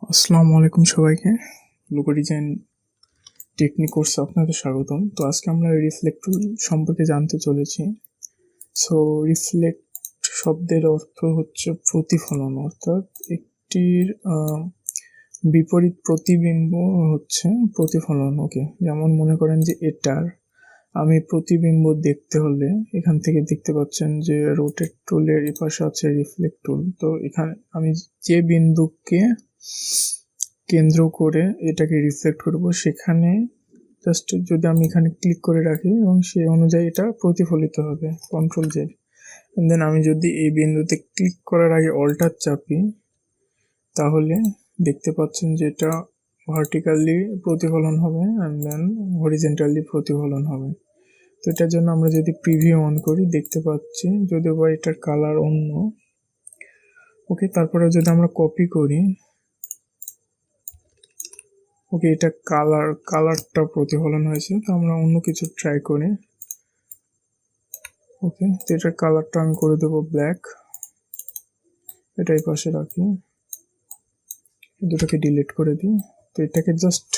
আসসালামু আলাইকুম সবাইকে। লোগো ডিজাইন টেকনিক কোর্সে আপনাদের স্বাগতম। তো আজকে আমরা রিফ্লেক্ট টুল সম্পর্কে জানতে চলেছি। সো রিফ্লেক্ট শব্দের অর্থ হচ্ছে প্রতিফলন, অর্থাৎ একটির বিপরীত প্রতিবিম্ব হচ্ছে প্রতিফলন। ওকে, যেমন মনে করেন যে এটার আমি প্রতিবিম্ব দেখতে হলে এখান থেকে দেখতে পাচ্ছেন যে রোটেট টুলের এপাশে আছে রিফ্লেক্ট টুল। তো এখানে আমি যে বিন্দুকে কেন্দ্র করে এটাকে রিফ্লেক্ট করব, সেখানে জাস্ট যদি আমি এখানে ক্লিক করে রাখি এবং সেই অনুযায়ী এটা প্রতিফলিত হবে, কন্ট্রোল জেড। দেন আমি যদি এই বিন্দুতে ক্লিক করার আগে অল্টার চাপি, তাহলে দেখতে পাচ্ছেন যে এটা ভার্টিক্যালি প্রতিফলন হবে অ্যান্ড দেন হরিজেন্টালি প্রতিফলন হবে। তো এটার জন্য আমরা যদি প্রিভিউ অন করি দেখতে পাচ্ছি, যদিও বা এটার কালার অন্য। ওকে, তারপরে যদি আমরা কপি করি, ওকে, এটা কালারটা প্রতিফলন হয়েছে। তো আমরা অন্য কিছু ট্রাই করি। ওকে, তো এটার কালারটা আমি করে দেবো ব্ল্যাক, এটাই পাশে রাখি, দুটোকে ডিলিট করে দিই। তো এটাকে জাস্ট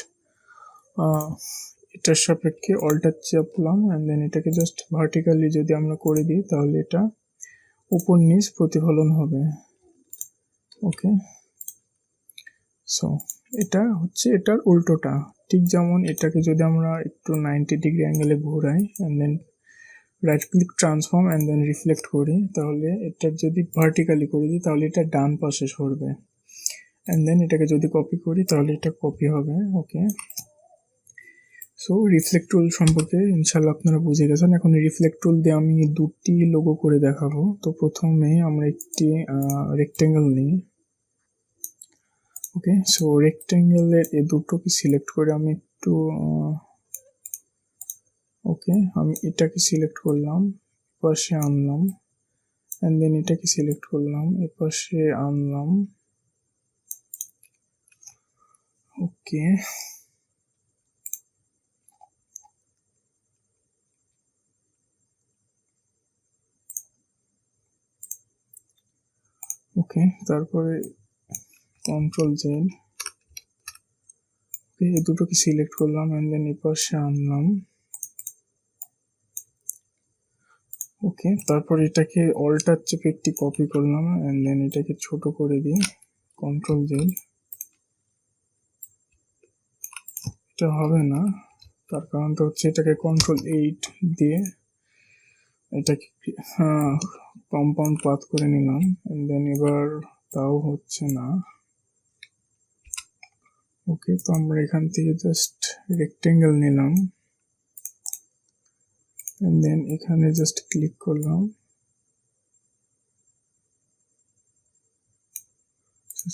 এটার সাপেক্ষে অল্টার চাপলাম অ্যান্ড দেন এটাকে জাস্ট ভার্টিক্যালি যদি আমরা করে দিই, তাহলে এটা উপর নিচ প্রতিফলন হবে। ওকে, সো এটা হচ্ছে এটার উল্টোটা। ঠিক যেমন এটাকে যদি আমরা একটু 90 ডিগ্রি অ্যাঙ্গেলে ঘোরাই and then right click transform and then reflect করি, তাহলে এটা যদি ভার্টিক্যালি করে দিই তাহলে এটা ডান পাশে সরবে। অ্যান্ড দেন এটাকে যদি কপি করি তাহলে এটা কপি হবে। ওকে, সো রিফ্লেক্ট টুল সম্পর্কে ইনশাল্লাহ আপনারা বুঝে গেছেন। এখন রিফ্লেক্ট টুল দিয়ে আমি দুটি লোগো করে দেখাবো। তো প্রথমে আমরা একটি রেক্টেঙ্গেল নিই। ওকে, সো রেক্টেঙ্গেলের এই দুটোকে সিলেক্ট করে আমি একটু ওকে, আমি এটাকে সিলেক্ট করলাম, পাশে আনলাম অ্যান্ড দেন এটাকে সিলেক্ট করলাম, এপাশে আনলাম। ওকে, ওকে, তারপরে কন্ট্রোল জেড, এই দুটোকে সিলেক্ট করলাম অ্যান্ড দেন এপাশে আনলাম। ওকে, তারপর এটাকে অল্টার চেপে একটি কপি করলাম অ্যান্ড দেন এটাকে ছোট করে দিই, কন্ট্রোল জেড। এটা হবে না, তার কারণটা হচ্ছে এটাকে কন্ট্রোল 8 দিয়ে এটাকে কম্পাউন্ড পাথ করে নিলাম এন্ড দেন এবার তাও হচ্ছে না। ওকে, তো আমরা এখান থেকে জাস্ট রেক্টেঙ্গেল নিলাম এন্ড দেন এখানে জাস্ট ক্লিক করলাম।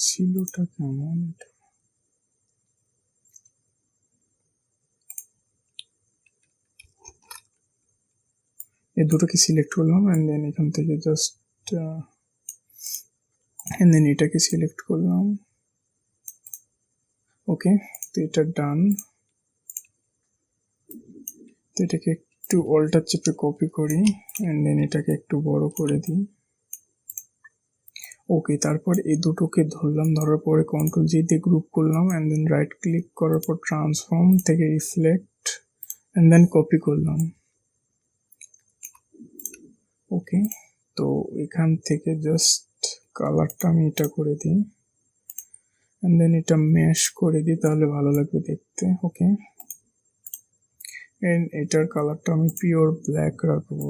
ছিলটা কেমন, এই দুটোকে সিলেক্ট করলাম এন্ড দেন এখান থেকে জাস্ট এন্ড দেন এটাকে সিলেক্ট করলাম। ওকে, তো এটা ডান। তো এটাকে একটু অল্টার চেপে কপি করি এন্ড দেন এটাকে একটু বড় করে দিই। ওকে, তারপর এই দুটোকে ধরলাম, ধরার পরে কন্ট্রোল জি দিয়ে গ্রুপ করলাম এন্ড দেন রাইট ক্লিক করার পর ট্রান্সফর্ম থেকে রিফ্লেক্ট এন্ড দেন কপি করলাম। ওকে, তো এখান থেকে জাস্ট কালারটা আমি এটা করে দিই এন্ড দেন এটা ম্যাশ করে দিই, তাহলে ভালো লাগবে দেখতে। ওকে, এন্ড এটার কালারটা আমি পিওর ব্ল্যাক রাখবো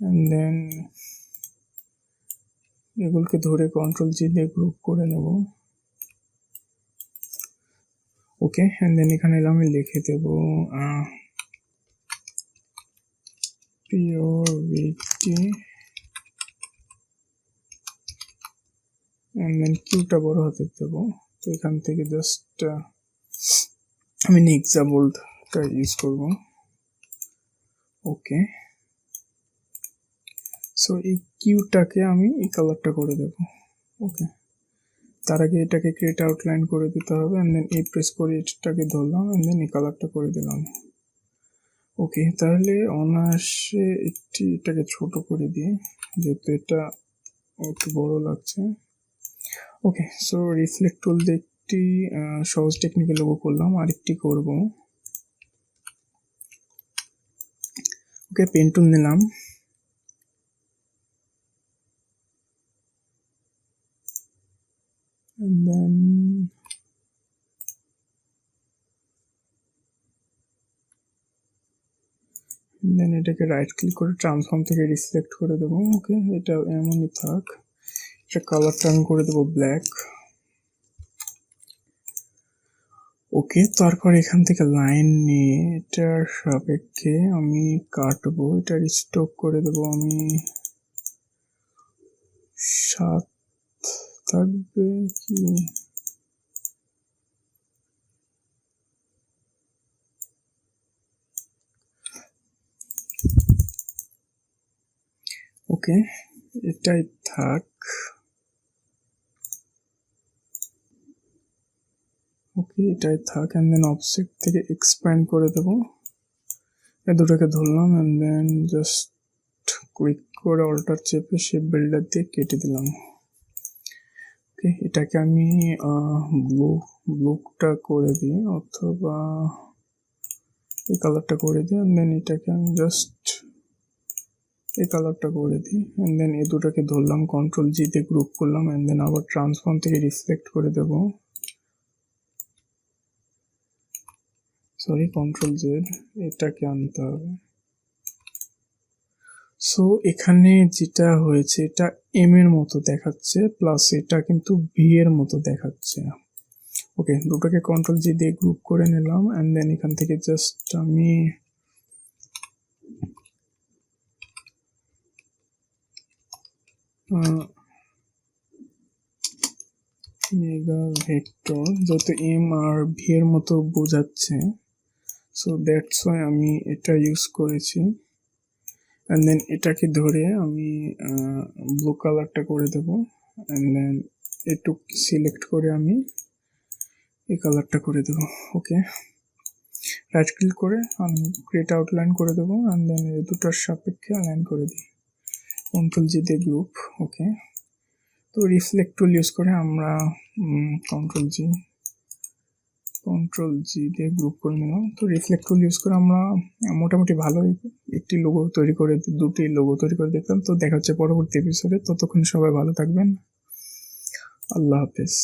এন্ড দেন এগুলোকে ধরে কন্ট্রোল জি দিয়ে গ্রুপ করে নেব। ওকে, এন্ড দেন এখানে আমি লিখে দেব পিওরিটি এন্ড দেন কিউটা বড় হাতের দেব। তো এখান থেকে জাস্ট আমি নিক্সা বোল্টটা ইউজ করব। ওকে, সো এই কিউটাকে আমি এই কালারটা করে দেব। ওকে, তার আগে এটাকে ক্রিয়েট আউটলাইন করে দিতে হবে এন্ড দেন এই প্রেস করে এটাকে ধরলাম এন্ড দেন এই কালারটা করে দিলাম। ওকে, তাহলে অনায়াসে এটাকে ছোট করে দিই, যেহেতু এটা একটু বড় লাগছে। ওকে, সো রিফ্লেক্ট টুল দিয়ে একটি সহজ টেকনিকে লোগো করলাম, আরেকটি করব। ওকে, পেন টুল নিলাম, দেন এটাকে রাইট ক্লিক করে ট্রান্সফর্ম থেকে রিফ্লেক্ট করে দেবো। ওকে, এটা এমনই থাক। এটা কালারটা আমি করে দেবো ব্ল্যাক। ওকে, তারপর এখান থেকে লাইন নিয়ে এটার সাপেক্ষে আমি কাটবো, এটা স্টক করে দেবো আমি 7 থাকবে কি? ওকে, এটাই থাক। ওকে, এটাই থাক। অ্যান্ড দেন অবজেক্ট থেকে এক্সপ্যান্ড করে দেবো, এই দুটোকে ধরলাম অ্যান্ড দেন জাস্ট ক্লিক করে অল্টার চেপে শেপ বিল্ডার দিয়ে কেটে দিলাম। ওকে, এটাকে আমি ব্লুটা করে দিই, অথবা এই কালারটা করে দিই। অ্যান্ড দেন এটাকে আমি জাস্ট এই কালারটা করে দিই। অ্যান্ড দেন এই দুটোকে ধরলাম, কন্ট্রোল জি দিয়ে গ্রুপ করলাম, অ্যান্ড দেন আবার ট্রান্সফর্ম থেকে রিফ্লেক্ট করে দেব, সরি কন্ট্রোল জেড, এটাকে আনতে হবে। সো এখানে যেটা হয়েছে, এটা এম এর মতো দেখাচ্ছে, প্লাস এটা কিন্তু ভি এর মতো দেখাচ্ছে। ওকে, দুটোকে কন্ট্রোল জি দিয়ে গ্রুপ করে নিলাম, অ্যান্ড দেন এখান থেকে জাস্ট আমি মেগা ভেক্টর, যত এম আর ভি এর মতো বোঝাচ্ছে, সো দ্যাটস ওয়াই আমি এটা ইউজ করেছি। অ্যান্ড দেন এটাকে ধরে আমি ব্লু কালারটা করে দেবো, অ্যান্ড দেন একটু সিলেক্ট করে আমি এই কালারটা করে দেবো। ওকে, রাইট ক্লিক করে আমি ক্রিয়েট আউটলাইন করে দেবো, অ্যান্ড দেন এই দুটোর সাপেক্ষে অ্যালাইন করে দিই, কন্ট্রোল জি দিয়ে গ্রুপ। ওকে, তো রিফ্লেক্ট টুল ইউজ করে আমরা কন্ট্রোল জি দিয়ে গ্রুপ করে নিলাম। তো রিফ্লেক্ট টুল ইউজ করে আমরা মোটামুটি ভালোই একটি লোগো তৈরি করে, দুটি লোগো তৈরি করে দেখলাম। তো দেখা হচ্ছে পরবর্তী এপিসোডে, ততক্ষণ সবাই ভালো থাকবেন, আল্লাহ হাফেজ।